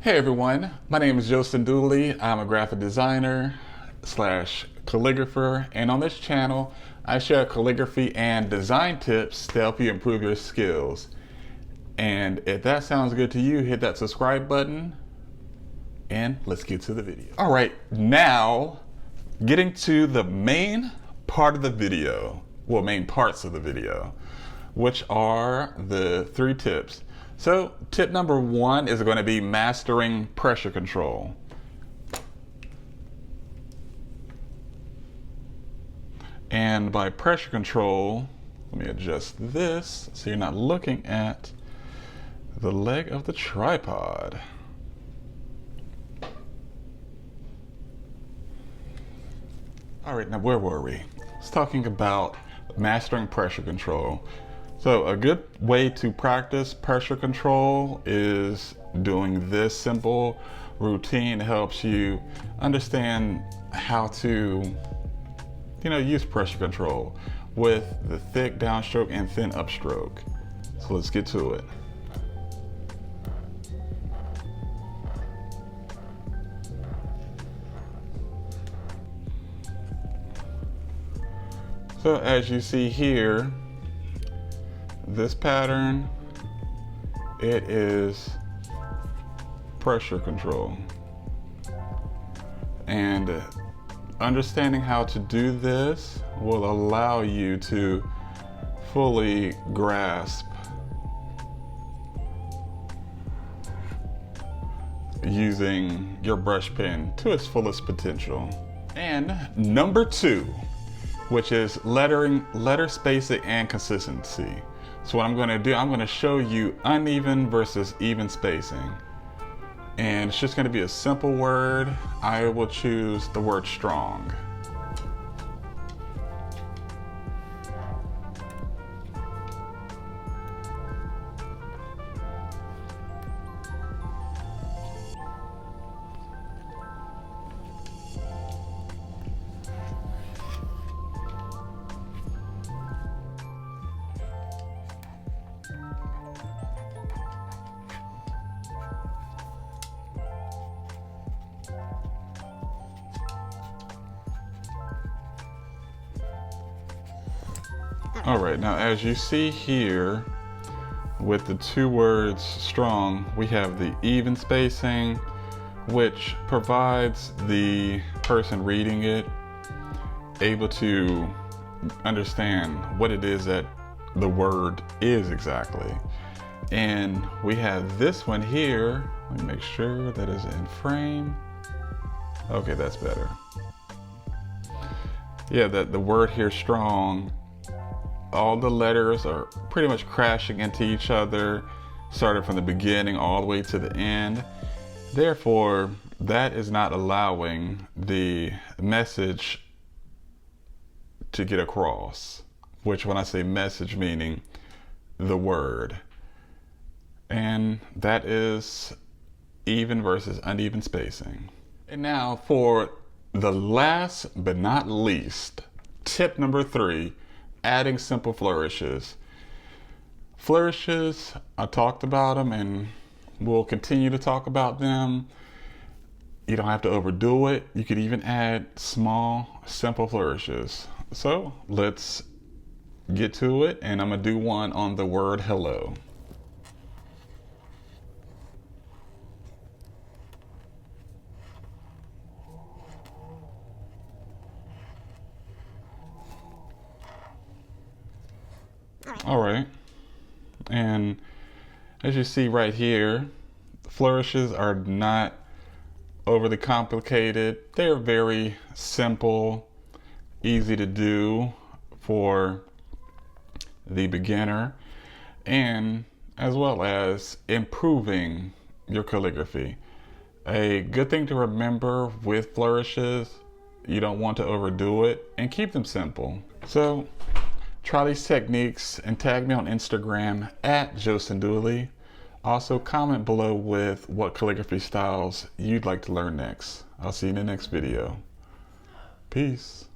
Hey everyone, my name is JostenDooley. I'm a graphic designer slash calligrapher, and on this channel I share calligraphy and design tips to help you improve your skills. And if that sounds good to you, hit that subscribe button and let's get to the video. All right, now getting to the main part of the video, well, main parts of the video, which are the 3 tips. So tip number 1 is going to be mastering pressure control. And by pressure control, let me adjust this so you're not looking at the leg of the tripod. All right, now where were we? It's talking about mastering pressure control. So a good way to practice pressure control is doing this simple routine. It helps you understand how to, use pressure control with the thick downstroke and thin upstroke. So let's get to it. So as you see here, this pattern, it is pressure control. And understanding how to do this will allow you to fully grasp using your brush pen to its fullest potential. And number 2, which is letter spacing and consistency. So what I'm going to do, I'm going to show you uneven versus even spacing. And it's just going to be a simple word. I will choose the word strong. All right, now as you see here, with the 2 words strong, we have the even spacing, which provides the person reading it able to understand what it is that the word is exactly. And we have this one here. Let me make sure that is in frame. Okay, that's better. Yeah, that the word here, strong, all the letters are pretty much crashing into each other, starting from the beginning all the way to the end. Therefore, that is not allowing the message to get across, which when I say message, meaning the word. And that is even versus uneven spacing. And now for the last but not least, tip number 3, adding simple flourishes. Flourishes, I talked about them and we'll continue to talk about them. You don't have to overdo it. You could even add small, simple flourishes. So let's get to it, and I'm gonna do one on the word hello. All right, and as you see right here, flourishes are not overly complicated. They're very simple, easy to do for the beginner, and as well as improving your calligraphy. A good thing to remember with flourishes, you don't want to overdo it and keep them simple. So try these techniques and tag me on Instagram at JostenDooley. Also comment below with what calligraphy styles you'd like to learn next. I'll see you in the next video. Peace.